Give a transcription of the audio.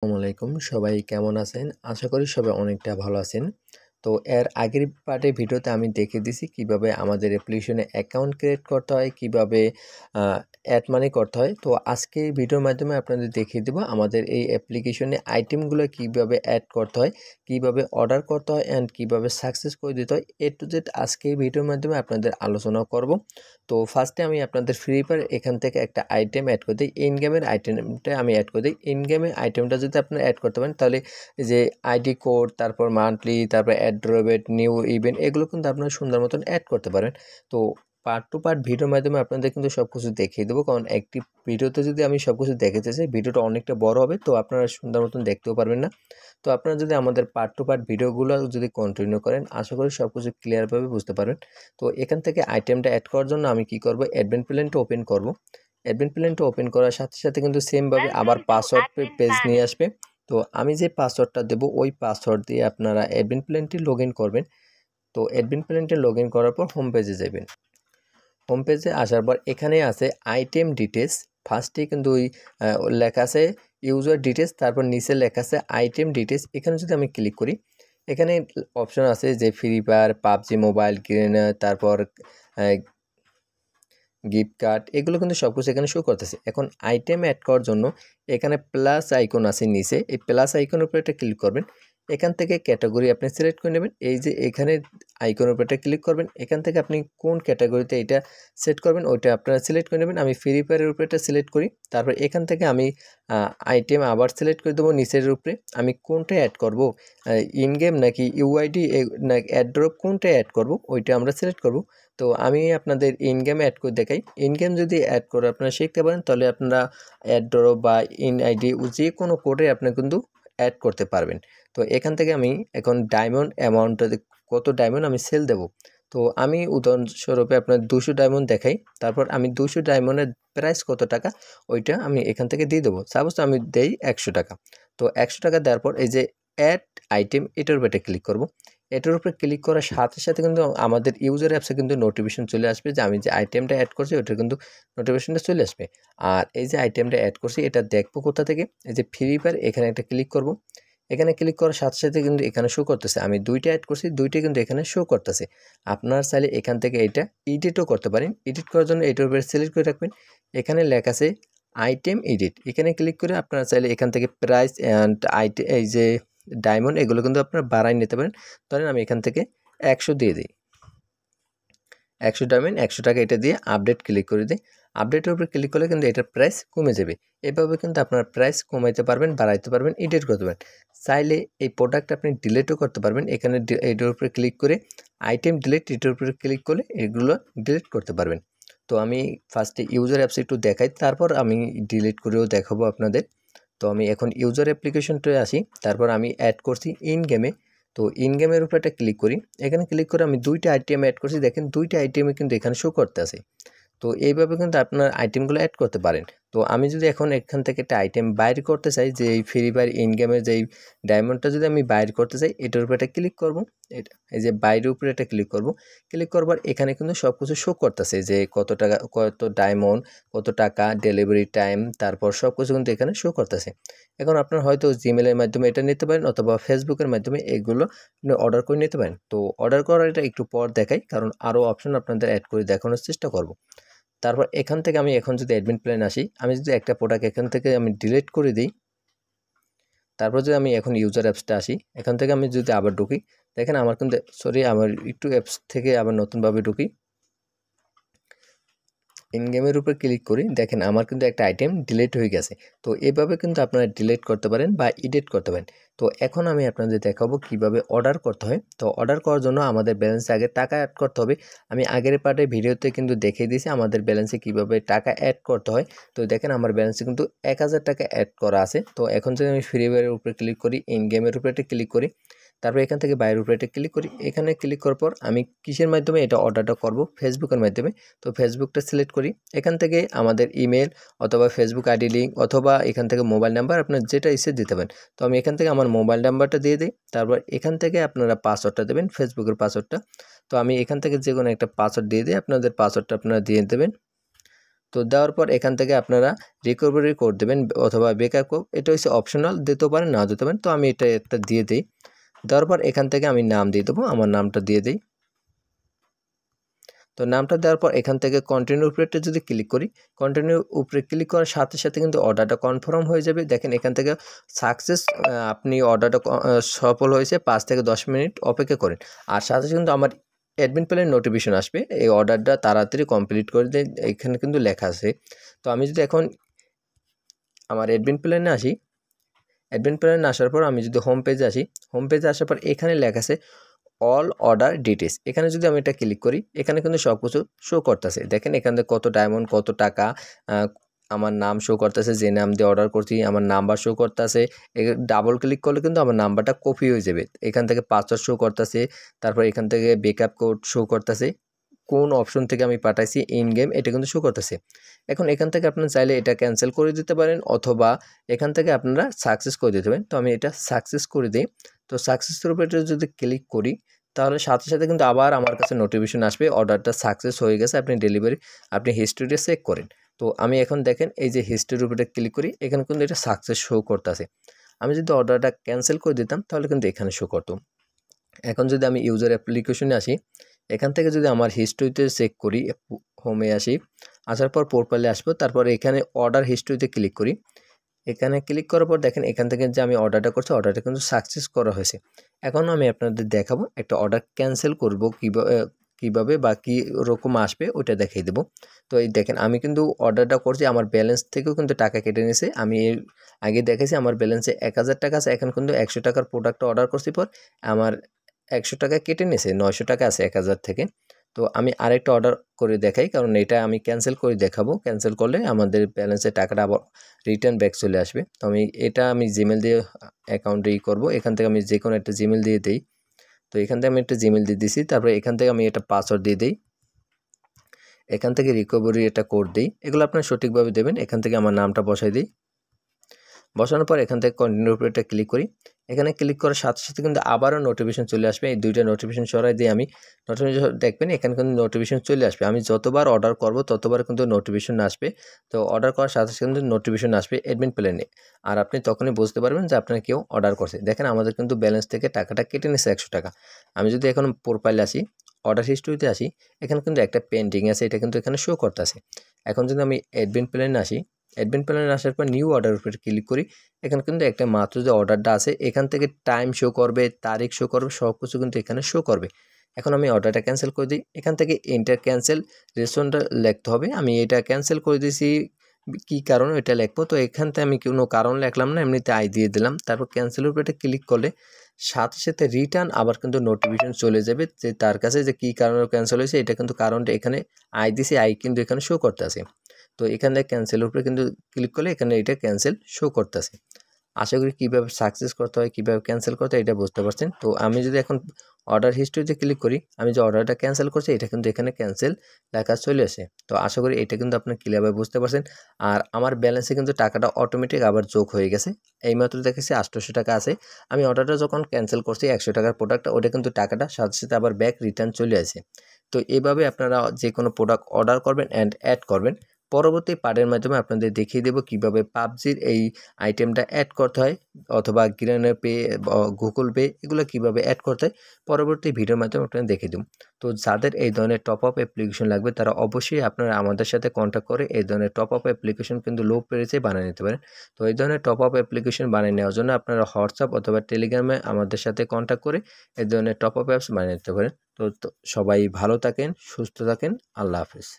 আসসালামু আলাইকুম, সবাই কেমন আছেন? আশা করি সবাই অনেকটা ভালো আছেন। তো এর আগের পার্টের ভিডিওতে আমি দেখিয়ে দিছি কিভাবে আমাদের অ্যাপ্লিকেশনে অ্যাকাউন্ট ক্রিয়েট করতে হয়, কিভাবে অ্যাড মানি করতে হয়। তো আজকে ভিডিওর মাধ্যমে আপনাদের দেখিয়ে দেব আমাদের এই অ্যাপ্লিকেশনে আইটেমগুলো কিভাবে অ্যাড করতে হয়, কিভাবে অর্ডার করতে হয় অ্যান্ড কিভাবে সাকসেস করে দিতে হয়। এ টু জেড আজকে এই ভিডিওর মাধ্যমে আপনাদের আলোচনা করব। তো ফার্স্টে আমি আপনাদের ফ্রি ফায়ার এখান থেকে একটা আইটেম অ্যাড করে দিই। ইন গেমের আইটেমটা আমি অ্যাড করে দিই। ইন গেমের আইটেমটা যদি আপনারা অ্যাড করতে পারেন তাহলে যে আইডি কোড, তারপর মান্থলি, তারপর অ্যাড্রোবেট, নিউ ইভেন্ট এগুলো কিন্তু আপনারা সুন্দর মতন অ্যাড করতে পারেন। তো পার্ট টু পার্ট ভিডিওর মাধ্যমে আপনাদের কিন্তু সব কিছু দেখিয়ে দেবো, কারণ একটি ভিডিওতে যদি আমি সব কিছু দেখাতে চাই ভিডিওটা অনেকটা বড় হবে, তো আপনারা সুন্দর মতন দেখতেও পারবেন না। তো আপনারা যদি আমাদের পার্ট টু পার্ট ভিডিওগুলো যদি কন্টিনিউ করেন আশা করি সব কিছু ক্লিয়ারভাবে বুঝতে পারবেন। তো এখান থেকে আইটেমটা অ্যাড করার জন্য আমি কি করব, অ্যাডমিন প্ল্যানটা ওপেন করব। অ্যাডমিন প্ল্যানটা ওপেন করার সাথে সাথে কিন্তু সেমভাবে আবার পাসওয়ার্ড পেজ নিয়ে আসবে। তো আমি যে পাসওয়ার্ডটা দেবো ওই পাসওয়ার্ড দিয়ে আপনারা অ্যাডমিন প্ল্যানটি লগ ইন করবেন। তো অ্যাডমিন প্ল্যানটি লগ ইন করার পর হোম পেজে যাবেন। হোম পেজে আসার পর এখানে আছে আইটেম ডিটেলস। ফার্স্টে কিন্তু ওই লেখা আছে ইউজার ডিটেলস, তারপর নিচে লেখা আছে আইটেম ডিটেলস। এখানে যদি আমি ক্লিক করি এখানে অপশন আছে যে free fire, PUBG mobile, greener, তারপর গিফট কার্ড, এগুলো কিন্তু সব কিছু এখানে শো করতেছে। এখন আইটেম অ্যাড করার জন্য এখানে প্লাস আইকন আছে নিচে, এই প্লাস আইকনের উপরে একটা ক্লিক করবেন। এখান থেকে ক্যাটাগরি আপনি সিলেক্ট করে নেবেন। এই যে এখানে আইকনের উপরে একটা ক্লিক করবেন, এখান থেকে আপনি কোন ক্যাটাগরিতে এটা সেট করবেন ওইটা আপনারা সিলেক্ট করে নেবেন। আমি ফ্রি ফায়ারের উপরে এটা সিলেক্ট করি। তারপর এখান থেকে আমি আইটেম আবার সিলেক্ট করে দেবো নিচের উপরে। আমি কোনটা অ্যাড করব, ইন গেম নাকি ইউআইডি না অ্যাড্রপ, কোনটা অ্যাড করব ওইটা আমরা সিলেক্ট করব। তো আমি আপনাদের ইন গেম অ্যাড করে দেখাই। ইন গেম যদি অ্যাড করে আপনারা শিখতে পারেন তাহলে আপনারা অ্যাড্রপ বা ইন আইডি যে কোনো কোডে আপনি কিন্তু অ্যাড করতে পারবেন। তো এখান থেকে আমি এখন ডায়মন্ড অ্যামাউন্টটা কত ডায়মন্ড আমি সেল দেব। তো আমি উদাহরণস্বরূপে আপনার 200 ডায়মন্ড দেখাই। তারপর আমি 200 ডায়মন্ডের প্রাইস কত টাকা ওইটা আমি এখান থেকে দিয়ে দেবো। সাপোজ আমি দেই 100 টাকা। তো 100 টাকা দেওয়ার পর এই যে অ্যাড আইটেম এটার উপরে ক্লিক করব। এটার উপরে ক্লিক করার সাথে সাথে কিন্তু আমাদের ইউজার অ্যাপসে কিন্তু নোটিফিকেশন চলে আসবে যে আমি যে আইটেমটা অ্যাড করছি ওটার কিন্তু নোটিফিকেশনটা চলে আসবে। আর এই যে আইটেমটা অ্যাড করছি এটা দেখবো কোথা থেকে, এই যে ফ্রি ফায়ার এখানে একটা ক্লিক করব। এখানে ক্লিক করার সাথে সাথে কিন্তু এখানে শো করতেছে আমি দুইটা অ্যাড করছি, দুইটাই কিন্তু এখানে শো করতেছে। আপনার চাইলে এখান থেকে এটা এডিটও করতে পারেন। এডিট করার জন্য এটার উপরে সিলেক্ট করে রাখবেন। এখানে লেখা আছে আইটেম এডিট, এখানে ক্লিক করে আপনারা চাইলে এখান থেকে প্রাইস অ্যান্ড আইটেম এই যে ডায়মন্ড এগুলো কিন্তু আপনারা বাড়াই নিতে পারেন। ধরেন আমি এখান থেকে 100 দিয়ে দিই, 100 ডায়মন্ড 100 টাকা, এটা দিয়ে আপডেট ক্লিক করে দিই। আপডেটের উপরে ক্লিক করলে কিন্তু এটার প্রাইস কমে যাবে। এভাবে কিন্তু আপনার প্রাইস কমাইতে পারবেন, বাড়াইতে পারবেন, এডিট করতে পারবেন। চাইলে এই প্রোডাক্ট আপনি ডিলিটও করতে পারবেন। এখানে এটার উপরে ক্লিক করে আইটেম ডিলিট, এটার উপরে ক্লিক করলে এগুলো ডিলিট করতে পারবেন। তো আমি ফার্স্টে ইউজার অ্যাপস একটু দেখাই, তারপর আমি ডিলিট করেও দেখাবো আপনাদের। তো আমি এখন ইউজার অ্যাপ্লিকেশনটায় আসি, তারপর আমি অ্যাড করছি ইন গেমে। তো ইন গেমের উপরে একটা ক্লিক করি। এখানে ক্লিক করে আমি দুইটা আইটেম অ্যাড করছি, দেখেন দুইটা আইটেমে কিন্তু এখানে শো করতে আছে। তো এইভাবে কিন্তু আপনার আইটেমগুলো অ্যাড করতে পারেন। তো আমি যদি এখন এখান থেকে একটা আইটেম বাইর করতে চাই, যে এই ফ্রি ফায়ার ইন গেমের যেই ডায়মন্ডটা যদি আমি বাইর করতে চাই এটার উপরে একটা ক্লিক করব। এটা এই যে বাইরের উপরে একটা ক্লিক করব। ক্লিক করবার এখানে কিন্তু সব কিছু শো করতেছে যে কত টাকা, কত ডায়মন্ড, কত টাকা, ডেলিভারি টাইম, তারপর সব কিছু কিন্তু এখানে শো করতেছে। এখন আপনার হয়তো জিমেলের মাধ্যমে এটা নিতে পারেন অথবা ফেসবুকের মাধ্যমে এগুলো অর্ডার করে নিতে পারেন। তো অর্ডার করার এটা একটু পর দেখাই, কারণ আরও অপশন আপনাদের অ্যাড করে দেখানোর চেষ্টা করব। তারপর এখান থেকে আমি এখন যদি অ্যাডমিন প্ল্যান আসি, আমি যদি একটা প্রোডাক্ট এখান থেকে আমি ডিলিট করে দিই, তারপর যদি আমি এখন ইউজার অ্যাপসটা আসি, এখান থেকে আমি যদি আবার ঢুকি, দেখেন আমার কিন্তু আমার একটু অ্যাপস থেকে আবার নতুনভাবে ঢুকি, ইন গেমের উপর ক্লিক করি, দেখেন আমার কিন্তু একটা আইটেম ডিলিট হয়ে গেছে। তো এভাবে কিন্তু আপনারা ডিলিট করতে পারেন বা এডিট করতে পারেন। তো এখন আমি আপনাদের দেখাবো কিভাবে অর্ডার করতে হয়। তো অর্ডার করার জন্য আমাদের ব্যালেন্সে আগে টাকা অ্যাড করতে হবে। আমি আগের পার্টে ভিডিওতে কিন্তু দেখিয়ে দিয়েছি আমাদের ব্যালেন্সে কিভাবে টাকা অ্যাড করতে হয়। তো দেখেন আমার ব্যালেন্সে কিন্তু 1000 টাকা অ্যাড করা আছে। তো এখন যদি আমি ফ্রি ফায়ারের উপরে ক্লিক করি, ইন গেমের উপরে ক্লিক করি, তারপর এখান থেকে বাইরের উপরে ক্লিক করি। এখানে ক্লিক করার পর আমি কিসের মাধ্যমে এটা অর্ডারটা করব, ফেসবুকের মাধ্যমে। তো ফেসবুকটা সিলেক্ট করি। এখান থেকে আমাদের ইমেল অথবা ফেসবুক আইডি লিঙ্ক অথবা এখান থেকে মোবাইল নাম্বার আপনার যেটা ইচ্ছে দিতে পারেন। তো আমি এখান থেকে আমার মোবাইল নাম্বারটা দিয়ে দিই। তারপর এখান থেকে আপনারা পাসওয়ার্ডটা দেবেন, ফেসবুকের পাসওয়ার্ডটা। তো আমি এখান থেকে যে কোনো একটা পাসওয়ার্ড দিয়ে দিই, আপনাদের পাসওয়ার্ডটা আপনারা দিয়ে দেবেন। তো দেওয়ার পর এখান থেকে আপনারা রিকভারি কোড দেবেন অথবা ব্যাকআপ কোড, এটা হচ্ছে অপশনাল, দিতেও পারেন না দিতে পারেন। তো আমি এটা একটা দিয়ে দিই। দেওয়ার পর এখান থেকে আমি নাম দিয়ে দেবো, আমার নামটা দিয়ে দিই। তো নামটা দেওয়ার পর এখান থেকে কন্টিনিউ উপরে যদি ক্লিক করি, কন্টিনিউ উপরে ক্লিক করার সাথে সাথে কিন্তু অর্ডারটা কনফার্ম হয়ে যাবে। দেখেন এখান থেকে সাকসেস, আপনি অর্ডারটা সফল হয়েছে, 5 থেকে 10 মিনিট অপেক্ষা করেন। আর সাথে সাথে কিন্তু আমার অ্যাডমিন প্যানেলের নোটিফিকেশন আসবে এই অর্ডারটা তাড়াতাড়ি কমপ্লিট করে দেয়, এখানে কিন্তু লেখা আছে। তো আমি যদি এখন আমার অ্যাডমিন প্যানেলে আসি, অ্যাডমিন প্যানেলে আসার পর আমি যদি হোম পেজে আসি, হোম পেজে আসার পর এখানে লেখা আছে অল অর্ডার ডিটেলস। এখানে যদি আমি এটা ক্লিক করি, এখানে কিন্তু সব কিছু শো করতেছে। দেখেন এখানে কত ডায়মন্ড, কত টাকা, আমার নাম শো করতেছে, যে নাম দিয়ে অর্ডার করছি, আমার নাম্বার শো করতেছে। ডাবল ক্লিক করলে কিন্তু আমার নাম্বারটা কপি হয়ে যাবে। এখান থেকে পাসওয়ার্ড শো করতেছে, তারপর এখান থেকে ব্যাকআপ কোড শো করতেছে, কোন অপশন থেকে আমি পাঠাইছি ইন গেম, এটা কিন্তু শো করতেছে। এখন এখান থেকে আপনারা চাইলে এটা ক্যান্সেল করে দিতে পারেন অথবা এখান থেকে আপনারা সাকসেস করে দিতে পারেন। তো আমি এটা সাকসেস করে দিই। তো সাকসেসের উপরে যদি ক্লিক করি, তাহলে সাথে সাথে কিন্তু আবার আমার কাছে নোটিফিকেশন আসবে অর্ডারটা সাকসেস হয়ে গেছে, আপনি ডেলিভারি, আপনি হিস্ট্রিটা চেক করেন। তো আমি এখন দেখেন এই যে হিস্ট্রির উপরে ক্লিক করি, এখানে কিন্তু এটা সাকসেস শো করতেছে। আমি যদি অর্ডারটা ক্যান্সেল করে দিতাম তাহলে কিন্তু এখানে শো করতো। এখন যদি আমি ইউজার অ্যাপ্লিকেশনে আসি, এখান থেকে যদি আমার হিস্ট্রিতে চেক করি, হোমে আসি, আসার পর প্রোফাইলে আসবো, তারপর এখানে অর্ডার হিস্ট্রিতে ক্লিক করি। এখানে ক্লিক করার পর দেখেন এখান থেকে যে আমি অর্ডারটা করছি, অর্ডারটা কিন্তু সাকসেস করা হয়েছে। এখন আমি আপনাদের দেখাবো একটা অর্ডার ক্যান্সেল করব কিভাবে বা কী রকম আসবে ওইটা দেখিয়ে দেবো। তো এই দেখেন আমি কিন্তু অর্ডারটা করছি, আমার ব্যালেন্স থেকেও কিন্তু টাকা কেটে নিয়েছে। আমি এর আগে দেখেছি আমার ব্যালেন্সে 1000 টাকা আছে, এখন কিন্তু 100 টাকার প্রোডাক্টটা অর্ডার করছি পর আমার 100 টাকা কেটে নিয়েছে, 900 টাকা আছে 1000 থেকে। তো আমি আরেকটা অর্ডার করে দেখাই, কারণ এটা আমি ক্যান্সেল করে দেখাবো। ক্যান্সেল করলে আমাদের ব্যালেন্সের টাকাটা আবার রিটার্ন ব্যাক চলে আসবে। তো আমি জিমেল দিয়ে অ্যাকাউন্টে করব। এখান থেকে আমি যে কোনো একটা জিমেল দিয়ে দিই। তো এখান থেকে আমি একটা জিমেল দিয়ে দিছি, তারপরে এখান থেকে আমি একটা পাসওয়ার্ড দিয়ে দিই, এখান থেকে রিকভারি একটা কোড দিই। এগুলো আপনারা সঠিকভাবে দেবেন। এখান থেকে আমার নামটা বসাই দিই, বসানোর পর এখান থেকে কন্টিনিউর উপরে একটা ক্লিক করি। এখানে ক্লিক করার সাথে সাথে কিন্তু আবারও নোটিফিকেশন চলে আসবে। এই দুইটা নোটিফিকেশন সরাই দিয়ে আমি নোটিফিকেশন দেখবেন এখানে কিন্তু নোটিফিকেশন চলে আসবে। আমি যতবার অর্ডার করব ততবার কিন্তু নোটিফিকেশন আসবে। তো অর্ডার করার সাথে সাথে কিন্তু নোটিফিকেশন আসবে অ্যাডমিন প্ল্যানে, আর আপনি তখনই বুঝতে পারবেন যে আপনার কেউ অর্ডার করছে। দেখেন আমাদের কিন্তু ব্যালেন্স থেকে টাকাটা কেটে নিচ্ছে 100 টাকা। আমি যদি এখন প্রোফাইলে আসি, অর্ডার হিস্ট্রিতে আসি, এখানে কিন্তু একটা পেন্ডিং আছে, এটা কিন্তু এখানে শো করতেছে। এখন যদি আমি অ্যাডমিন প্ল্যানে আসি, অ্যাডমিন প্ল্যানে আসার পর নিউ অর্ডার উপরে ক্লিক করি, এখানে কিন্তু একটা মাত্র যে অর্ডারটা আছে এখান থেকে টাইম শো করবে, তারিখ শো করবে, সব কিছু কিন্তু এখানে শো করবে। এখন আমি অর্ডারটা ক্যান্সেল করে দিই। এখান থেকে এন্টার ক্যান্সেল রেশনটা লিখতে হবে। আমি এটা ক্যান্সেল করে দিয়েছি, কী কারণ এটা লিখবো। তো এখান থেকে আমি কোনো কারণ লিখলাম না, এমনিতে আই দিয়ে দিলাম। তারপর ক্যান্সেলের উপরে ক্লিক করলে সাথে সাথে রিটার্ন আবার কিন্তু নোটিফিকেশন চলে যাবে যে তার কাছে যে কী কারণে ক্যান্সেল হয়েছে, এটা কিন্তু কারণটা এখানে আই দিছি, আই কিন্তু এখানে শো করতে আছে। তো এখানে ক্যান্সেলের উপরে কিন্তু ক্লিক করলে এখানে এটা ক্যান্সেল শো করতেছে। আশা করি কীভাবে সাকসেস করতে হয়, কীভাবে ক্যান্সেল করতে হয় এটা বুঝতে পারছেন। তো আমি যদি এখন অর্ডার হিস্ট্রিতে ক্লিক করি, আমি যে অর্ডারটা ক্যান্সেল করছি এটা কিন্তু এখানে ক্যান্সেল লেখা চলে আসে। তো আশা করি এটা কিন্তু আপনি ক্লিয়ারভাবে বুঝতে পারছেন। আর আমার ব্যালেন্সে কিন্তু টাকাটা অটোমেটিক আবার যোগ হয়ে গেছে। এইমাত্র দেখেছি 800 টাকা আছে। আমি অর্ডারটা যখন ক্যান্সেল করছি 100 টাকার প্রোডাক্টটা, ওটা কিন্তু টাকাটা সাথে সাথে আবার ব্যাক রিটার্ন চলে আসে। তো এভাবে আপনারা যে কোনো প্রোডাক্ট অর্ডার করবেন অ্যান্ড অ্যাড করবেন। পরবর্তী পার্টের মাধ্যমে আপনাদের দেখিয়ে দেব কিভাবে পাবজির এই আইটেমটা অ্যাড করতে হয় অথবা গ্রানের পে, গুগল পে, এগুলো কিভাবে অ্যাড করতে হয় পরবর্তী ভিডিওর মাধ্যমে আপনাদের দেখিয়ে দেব। তো যাদের এই ধরনের টপ আপ অ্যাপ্লিকেশন লাগবে তারা অবশ্যই আপনারা আমাদের সাথে কন্ট্যাক্ট করে এই ধরনের টপ আপ অ্যাপ্লিকেশন কিন্তু লো প্রাইসে বানিয়ে নিতে পারেন। তো এই ধরনের টপ আপ অ্যাপ্লিকেশন বানিয়ে নেওয়ার জন্য আপনারা হোয়াটসঅ্যাপ অথবা টেলিগ্রামে আমাদের সাথে কন্ট্যাক্ট করে এই ধরনের টপ আপ অ্যাপস বানিয়ে নিতে পারেন। তো সবাই ভালো থাকেন, সুস্থ থাকেন, আল্লাহ হাফেজ।